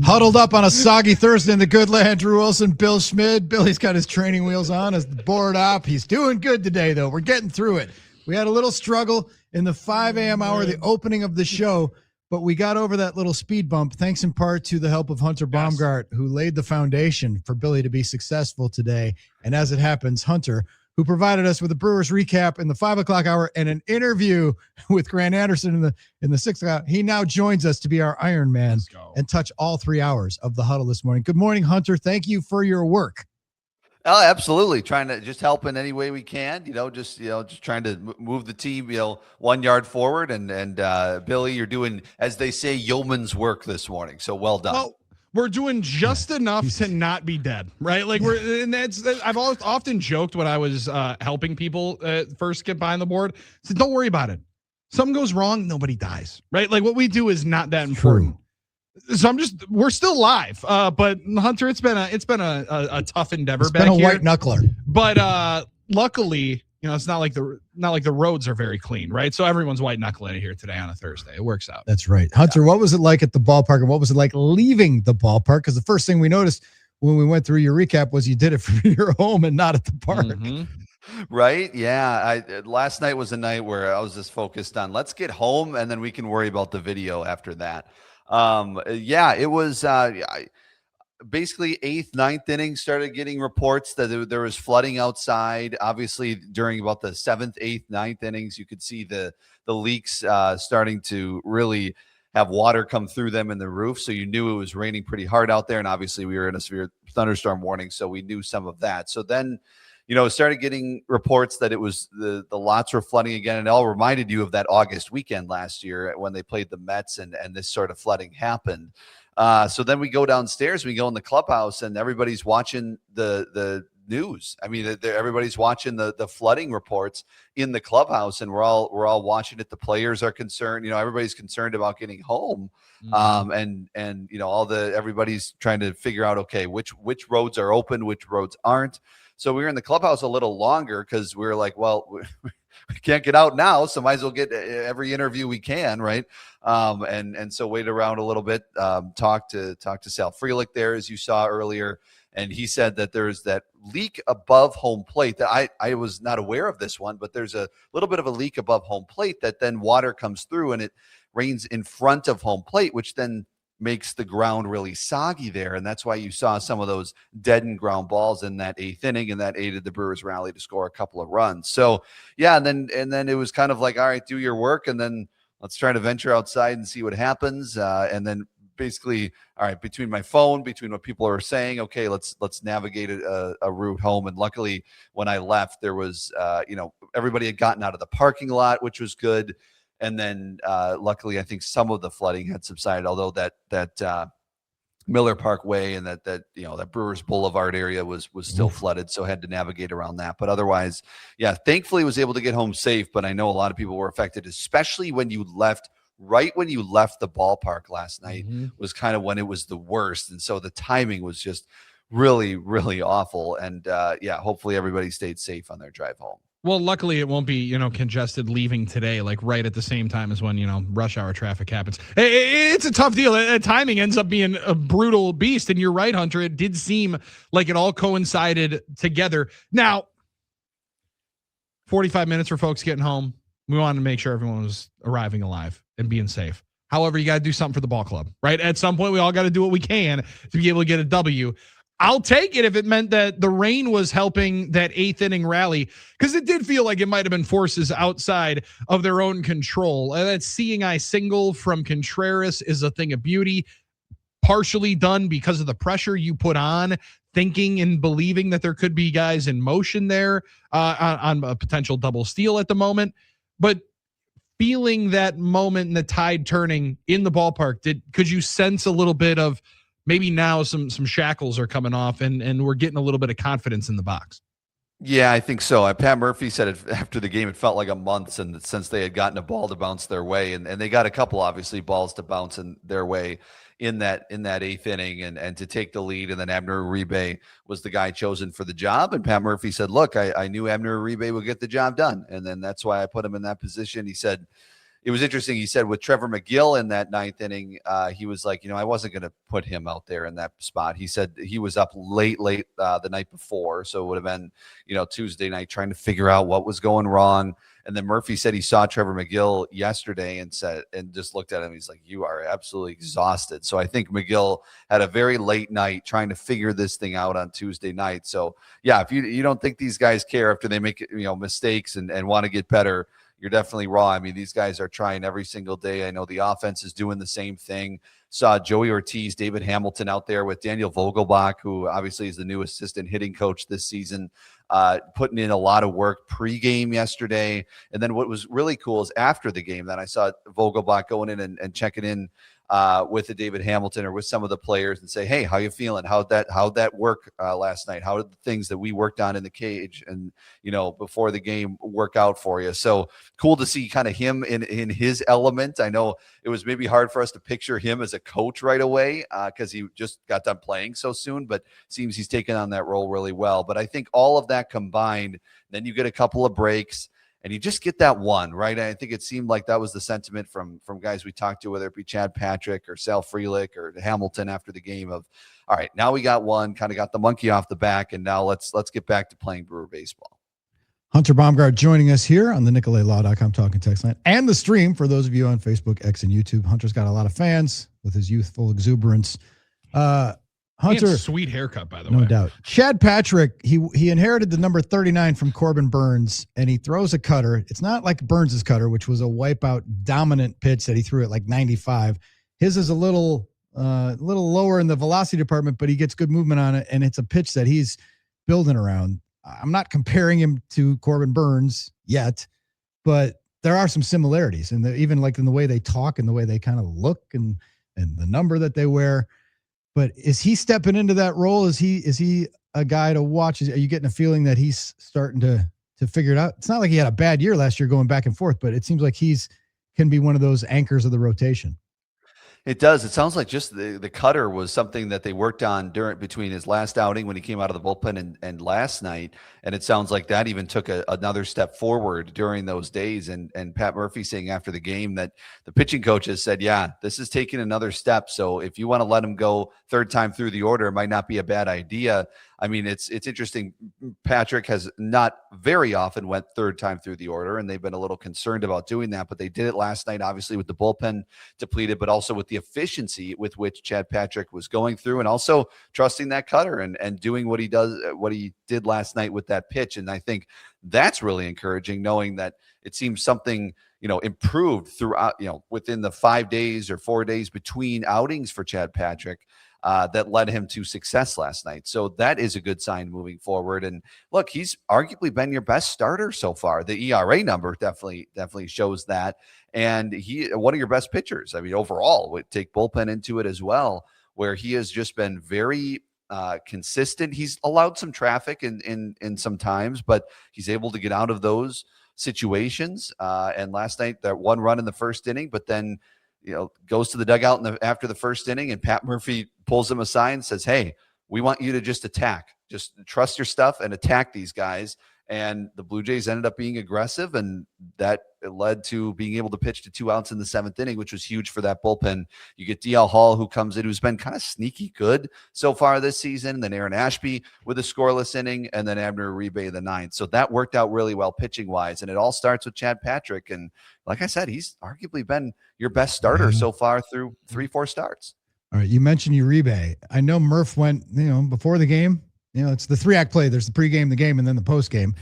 Huddled up on a soggy Thursday in the good land, Drew Wilson, Bill Schmid. Billy's got his training wheels on, his board up. He's doing good today, though. We're getting through it. We had a little struggle in the 5 a.m. hour, the opening of the show, but we got over that little speed bump, thanks in part to the help of Hunter Baumgardt, who laid the foundation for Billy to be successful today. And as it happens, Hunter, who provided us with a Brewers recap in the 5 o'clock hour and an interview with Grant Anderson in the 6 o'clock. He now joins us to be our Iron Man and touch all 3 hours of the huddle this morning. Good morning, Hunter. Thank you for your work. Oh, absolutely. Trying to just help in any way we can, just trying to move the team, 1 yard forward. And Billy, you're doing, as they say, yeoman's work this morning. So well done. Well, we're doing just enough to not be dead, right? Like I've often joked when I was helping people first get behind the board. So don't worry about it. Something goes wrong, nobody dies, right? Like what we do is not that important. So we're still live. But Hunter, it's been a tough endeavor. It's been a white knuckler. But luckily, it's not like the roads are very clean, right? So everyone's white knuckling here today on a Thursday. It works out. That's right. Hunter, what was it like at the ballpark, and what was it like leaving the ballpark? Because the first thing we noticed when we went through your recap was you did it from your home and not at the park. Mm-hmm. Right. Yeah. Last night was a night where I was just focused on let's get home and then we can worry about the video after that. It was basically 8th, 9th inning, started getting reports that there was flooding outside. Obviously, during about the 7th, 8th, 9th innings, you could see the leaks starting to really have water come through them in the roof. So you knew it was raining pretty hard out there. And obviously, we were in a severe thunderstorm warning, so we knew some of that. So then, started getting reports that it was the lots were flooding again. And it all reminded you of that August weekend last year when they played the Mets and this sort of flooding happened. So then we go downstairs, we go in the clubhouse, and everybody's watching the news. I mean, everybody's watching the flooding reports in the clubhouse, and we're all watching it. The players are concerned. Everybody's concerned about getting home, and everybody's trying to figure out, okay, which roads are open, which roads aren't. So we were in the clubhouse a little longer because we were like, well, we can't get out now, so might as well get every interview we can, right? And so wait around a little bit, talk to Sal Frelick there, as you saw earlier, and he said that there's that leak above home plate that I was not aware of this one, but there's a little bit of a leak above home plate that then water comes through and it rains in front of home plate, which then makes the ground really soggy there. And that's why you saw some of those deadened ground balls in that 8th inning, and that aided the Brewers rally to score a couple of runs. So yeah. And then it was kind of like, all right, do your work. And then let's try to venture outside and see what happens. And then basically, all right, between my phone, between what people are saying, okay, let's navigate a route home. And luckily when I left, there was, everybody had gotten out of the parking lot, which was good. And then luckily, I think some of the flooding had subsided, although that Miller Park Way and that Brewers Boulevard area was still flooded, so had to navigate around that. But otherwise, yeah, thankfully was able to get home safe. But I know a lot of people were affected, especially when you left the ballpark last night was kind of when it was the worst. And so the timing was just really, really awful. And hopefully everybody stayed safe on their drive home. Well, luckily it won't be, congested leaving today, like right at the same time as when, rush hour traffic happens. It's a tough deal. Timing ends up being a brutal beast. And you're right, Hunter. It did seem like it all coincided together. Now, 45 minutes for folks getting home. We wanted to make sure everyone was arriving alive and being safe. However, you got to do something for the ball club, right? At some point, we all got to do what we can to be able to get a W. I'll take it if it meant that the rain was helping that 8th inning rally, because it did feel like it might have been forces outside of their own control. That seeing eye single from Contreras is a thing of beauty, partially done because of the pressure you put on, thinking and believing that there could be guys in motion there on a potential double steal at the moment. But feeling that moment and the tide turning in the ballpark, could you sense a little bit of maybe now some shackles are coming off and we're getting a little bit of confidence in the box? Yeah, I think so. Pat Murphy said it after the game, it felt like a month since they had gotten a ball to bounce their way. And they got a couple, obviously, balls to bounce in their way in that 8th inning and to take the lead. And then Abner Uribe was the guy chosen for the job. And Pat Murphy said, look, I knew Abner Uribe would get the job done. And then that's why I put him in that position. He said, it was interesting. He said with Trevor McGill in that ninth inning, he was like, I wasn't going to put him out there in that spot. He said he was up late the night before. So it would have been, Tuesday night trying to figure out what was going wrong. And then Murphy said he saw Trevor McGill yesterday and just looked at him. He's like, you are absolutely exhausted. So I think McGill had a very late night trying to figure this thing out on Tuesday night. So yeah, if you don't think these guys care after they make, mistakes and want to get better, you're definitely wrong. I mean, these guys are trying every single day. I know the offense is doing the same thing. Saw Joey Ortiz, David Hamilton out there with Daniel Vogelbach, who obviously is the new assistant hitting coach this season, putting in a lot of work pregame yesterday. And then what was really cool is after the game, then I saw Vogelbach going in and checking in with the David Hamilton or with some of the players and say, hey, how you feeling? How'd that work last night? How did the things that we worked on in the cage and, before the game work out for you? So cool to see kind of him in his element. I know it was maybe hard for us to picture him as a coach right away because he just got done playing so soon, but seems he's taken on that role really well. But I think all of that combined, then you get a couple of breaks, and you just get that one, right? I think it seemed like that was the sentiment from guys we talked to, whether it be Chad Patrick or Sal Frelick or Hamilton after the game of, all right, now we got one, kind of got the monkey off the back, and now let's get back to playing Brewer baseball. Hunter Baumgardt joining us here on the NicoletLaw.com talking text line and the stream for those of you on Facebook, X, and YouTube. Hunter's got a lot of fans with his youthful exuberance. Hunter, sweet haircut, by the way. No doubt. Chad Patrick, he inherited the number 39 from Corbin Burns, and he throws a cutter. It's not like Burns's cutter, which was a wipeout dominant pitch that he threw at like 95. His is a little lower in the velocity department, but he gets good movement on it, and it's a pitch that he's building around. I'm not comparing him to Corbin Burns yet, but there are some similarities, and even like in the way they talk and the way they kind of look and the number that they wear. But is he stepping into that role? Is he a guy to watch? Are you getting a feeling that he's starting to figure it out? It's not like he had a bad year last year going back and forth, but it seems like can be one of those anchors of the rotation. It does. It sounds like just the cutter was something that they worked on between his last outing when he came out of the bullpen and last night. And it sounds like that even took another step forward during those days. And Pat Murphy saying after the game that the pitching coaches said, yeah, this is taking another step. So if you want to let him go third time through the order, it might not be a bad idea. I mean, it's interesting. Patrick has not very often went third time through the order, and they've been a little concerned about doing that, but they did it last night, obviously with the bullpen depleted, but also with the efficiency with which Chad Patrick was going through, and also trusting that cutter and doing what he did last night with that pitch. And I think that's really encouraging, knowing that it seems something, improved throughout, within the 5 days or 4 days between outings for Chad Patrick. That led him to success last night. So that is a good sign moving forward. And look, he's arguably been your best starter so far. The ERA number definitely shows that. And one of your best pitchers. I mean, overall, would take bullpen into it as well, where he has just been very consistent. He's allowed some traffic in some times, but he's able to get out of those situations. And last night, that one run in the first inning, but then goes to the dugout after the first inning, and Pat Murphy pulls him aside and says, hey, we want you to just attack. Just trust your stuff and attack these guys. And the Blue Jays ended up being aggressive, and that led to being able to pitch to 2 outs in the 7th inning, which was huge for that bullpen. You get DL Hall, who comes in, who's been kind of sneaky good so far this season, and then Aaron Ashby with a scoreless inning, and then Abner Uribe the 9th. So that worked out really well pitching-wise, and it all starts with Chad Patrick. And like I said, he's arguably been your best starter so far through 3-4 starts. All right, you mentioned Uribe. I know Murph went, before the game. It's the 3-act play. There's the pregame, the game, and then the postgame.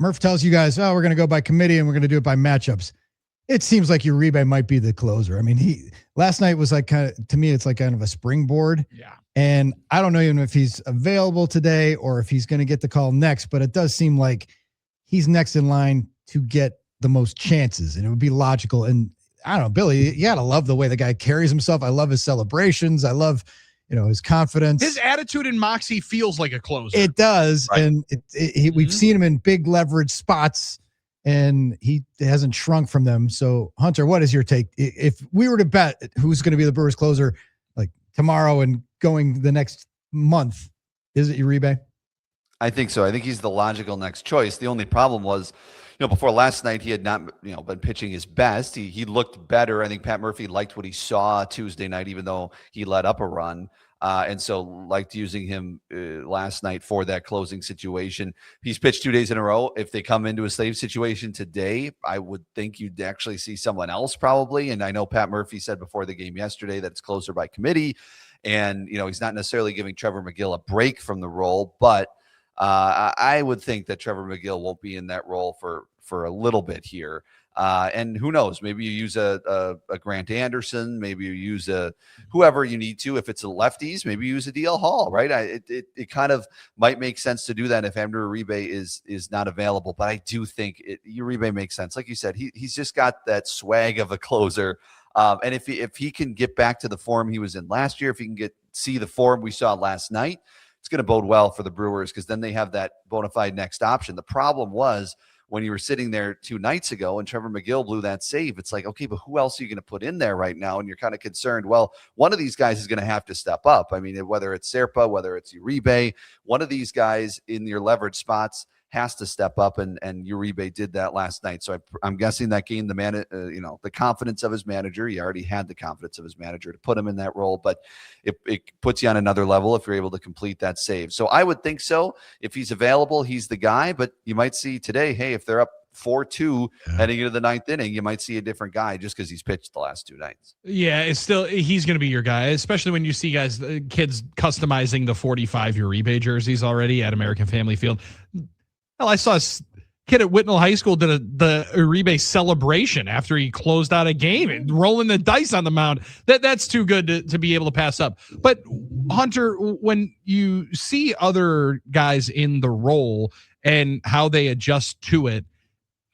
Murph tells you guys, we're going to go by committee and we're going to do it by matchups. It seems like Uribe might be the closer. I mean, last night was like to me, it's like kind of a springboard. Yeah. And I don't know even if he's available today or if he's going to get the call next, but it does seem like he's next in line to get the most chances, and it would be logical. And I don't know, Billy, you got to love the way the guy carries himself. I love his celebrations. I love his confidence. His attitude and moxie feels like a closer. It does. Right. And we've seen him in big leverage spots, and he hasn't shrunk from them. So, Hunter, what is your take? If we were to bet who's going to be the Brewers closer like tomorrow and going the next month, is it Uribe? I think so. I think he's the logical next choice. The only problem was, before last night, he had not, been pitching his best. He looked better. I think Pat Murphy liked what he saw Tuesday night, even though he let up a run. And so liked using him last night for that closing situation. He's pitched 2 days in a row. If they come into a slave situation today, I would think you'd actually see someone else probably. And I know Pat Murphy said before the game yesterday that it's closer by committee. And, he's not necessarily giving Trevor McGill a break from the role, but I would think that Trevor McGill won't be in that role for a little bit here. And who knows, maybe you use a Grant Anderson, maybe you use whoever you need to. If it's a lefties, maybe you use a DL Hall, right? It kind of might make sense to do that if Andrew Uribe is not available. But I do think Uribe makes sense. Like you said, he's just got that swag of a closer. And if he can get back to the form he was in last year, if he can see the form we saw last night, it's going to bode well for the Brewers because then they have that bona fide next option. The problem was when you were sitting there 2 nights ago and Trevor McGill blew that save, it's like, okay, but who else are you going to put in there right now? And you're kind of concerned, well, one of these guys is going to have to step up. I mean, whether it's Serpa, whether it's Uribe, one of these guys in your leverage spots has to step up, and Uribe did that last night. So I'm guessing that gained the confidence of his manager. He already had the confidence of his manager to put him in that role, but it puts you on another level if you're able to complete that save. So I would think so. If he's available, he's the guy, but you might see today, hey, if they're up 4-2 heading into the 9th inning, you might see a different guy just because he's pitched the last 2 nights. Yeah, he's going to be your guy, especially when you see kids customizing the 45 Uribe jerseys already at American Family Field. Hell, I saw a kid at Whitnell High School did the Uribe celebration after he closed out a game and rolling the dice on the mound. That's too good to be able to pass up. But Hunter, when you see other guys in the role and how they adjust to it,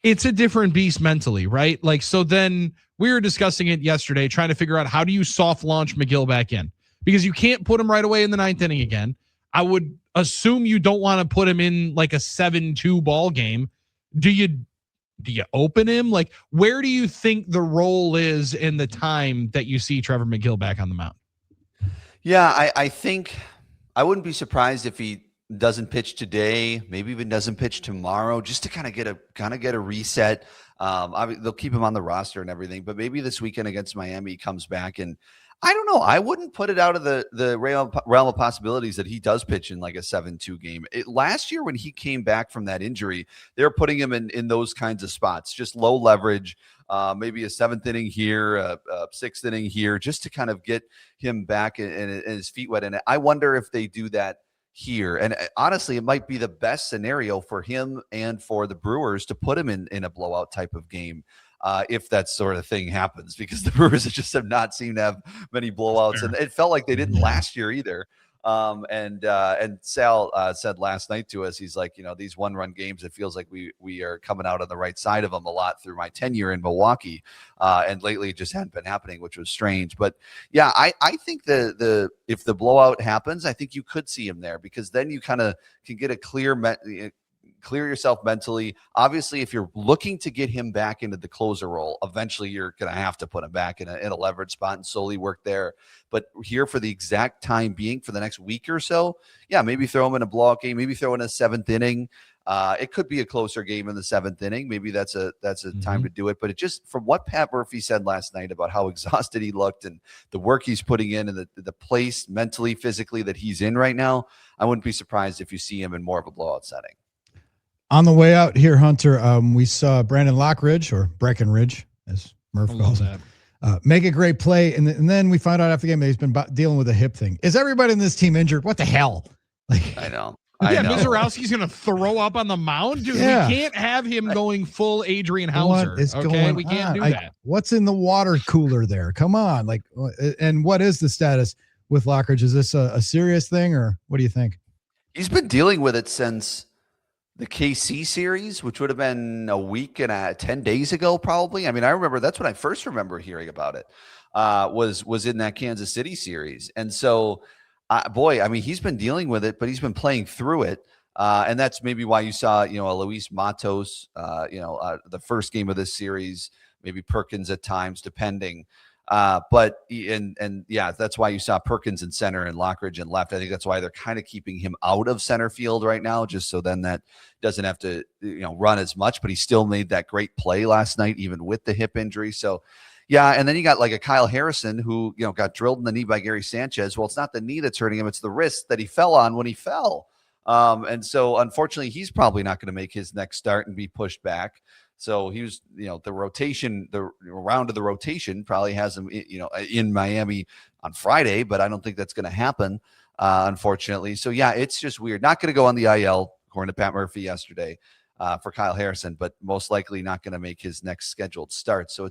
it's a different beast mentally, right? Like, so then we were discussing it yesterday, trying to figure out how do you soft launch McGill back in, because you can't put him right away in the 9th inning again. I would assume you don't want to put him in like a 7-2 ball game. Do you open him? Like, where do you think the role is in the time that you see Trevor McGill back on the mound? Yeah, I think I wouldn't be surprised if he doesn't pitch today, maybe even doesn't pitch tomorrow, just to kind of get a reset. They'll keep him on the roster and everything, but maybe this weekend against Miami he comes back, and I don't know. I wouldn't put it out of the realm of possibilities that he does pitch in like a 7-2 game. Last year when he came back from that injury, they were putting him in those kinds of spots, just low leverage, maybe a 7th inning here, a 6th inning here, just to kind of get him back and his feet wet. And I wonder if they do that here. And honestly, it might be the best scenario for him and for the Brewers to put him in a blowout type of game. If that sort of thing happens, because the Brewers just have not seemed to have many blowouts, and it felt like they didn't last year either. And Sal said last night to us, he's like, these 1-run games, it feels like we are coming out on the right side of them a lot through my tenure in Milwaukee. And lately it just hadn't been happening, which was strange. But yeah, I think if the blowout happens, I think you could see him there, because then you kind of can get a clear yourself mentally. Obviously, if you're looking to get him back into the closer role, eventually you're going to have to put him back in a leverage spot and slowly work there. But here for the exact time being, for the next week or so, yeah, maybe throw him in a blowout game, maybe throw in a 7th inning. It could be a closer game in the 7th inning. Maybe that's a time to do it. But it just, from what Pat Murphy said last night about how exhausted he looked and the work he's putting in and the place mentally, physically that he's in right now, I wouldn't be surprised if you see him in more of a blowout setting. On the way out here, Hunter, we saw Brandon Lockridge, or Breckenridge, as Murph calls him, make a great play. And then we found out after the game that he's been dealing with a hip thing. Is everybody in this team injured? What the hell? I know. Mizorowski's going to throw up on the mound? Dude, we can't have him going full Adrian Hauser. What is going We can't on? do that. What's in the water cooler there? Come on. And what is the status with Lockridge? Is this a serious thing, or what do you think? He's been dealing with it since the KC series, which would have been a week and 10 days ago, probably. I mean, I remember that's when I first remember hearing about it, was in that Kansas City series. And so, he's been dealing with it, but he's been playing through it. And that's maybe why you saw, a Luis Matos, the first game of this series, maybe Perkins at times, depending. But yeah, that's why you saw Perkins in center and Lockridge in left. I think that's why they're kind of keeping him out of center field right now, just so then that doesn't have to run as much. But he still made that great play last night, even with the hip injury. So yeah, and then you got like a Kyle Harrison who got drilled in the knee by Gary Sanchez. Well, it's not the knee that's hurting him; it's the wrist that he fell on when he fell. And so unfortunately, he's probably not going to make his next start and be pushed back. So he was, the rotation, the round of the rotation probably has him, in Miami on Friday, but I don't think that's going to happen, unfortunately. So yeah, it's just weird. Not going to go on the IL, according to Pat Murphy yesterday, for Kyle Harrison, but most likely not going to make his next scheduled start. So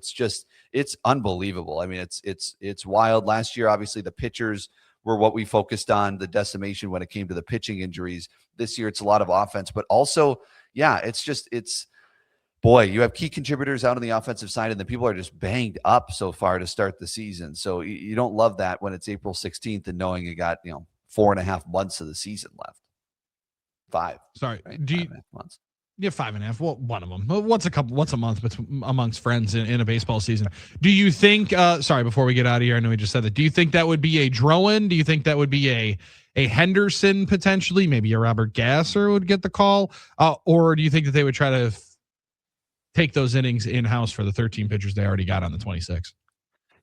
it's unbelievable. I mean, it's wild. Last year, obviously the pitchers were what we focused on, the decimation when it came to the pitching injuries. This year, it's a lot of offense, but also, yeah, boy, you have key contributors out on the offensive side, and the people are just banged up so far to start the season. So you don't love that when it's April 16th and knowing you got 4.5 months of the season left. 5. Sorry, right? do you? 5.5 months. Yeah, 5.5. Well, one of them. Once a month, but amongst friends in a baseball season. Do you think? Sorry, before we get out of here, I know we just said that. Do you think that would be a Drowan? Do you think that would be a Henderson potentially? Maybe a Robert Gasser would get the call, or do you think that they would try to take those innings in-house for the 13 pitchers they already got on the 26?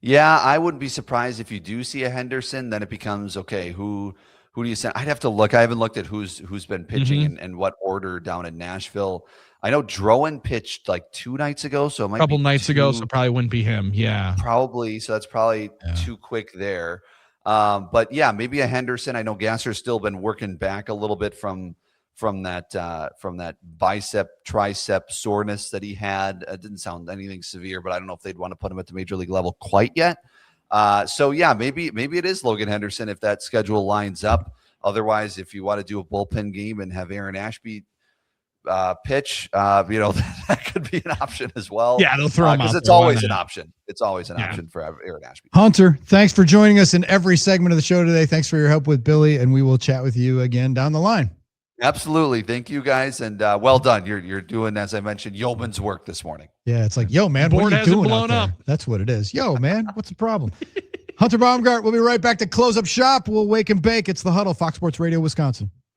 Yeah, I wouldn't be surprised if you do see a Henderson. Then it becomes, okay, who do you send? I'd have to look. I haven't looked at who's been pitching and what order down in Nashville. I know Drowan pitched like 2 nights ago, so it might a couple be nights ago, so probably wouldn't be him. Yeah, probably. So that's probably too quick there. But yeah, maybe a Henderson. I know Gasser's still been working back a little bit from that bicep tricep soreness that he had. It didn't sound anything severe, but I don't know if they'd want to put him at the major league level quite yet. So yeah, maybe it is Logan Henderson if that schedule lines up. Otherwise, if you want to do a bullpen game and have Aaron Ashby pitch, that could be an option as well. Yeah, they'll throw him out because it's always an option. It's always an option for Aaron Ashby. Hunter, thanks for joining us in every segment of the show today. Thanks for your help with Billy, and we will chat with you again down the line. Absolutely. Thank you guys. And well done. You're doing, as I mentioned, yeoman's work this morning. Yeah. It's like, yo, man, Board what are you doing blown out there? up. That's what it is. Yo, man, what's the problem? Hunter Baumgardt, we'll be right back to close up shop. We'll wake and bake. It's the Huddle, Fox Sports Radio, Wisconsin.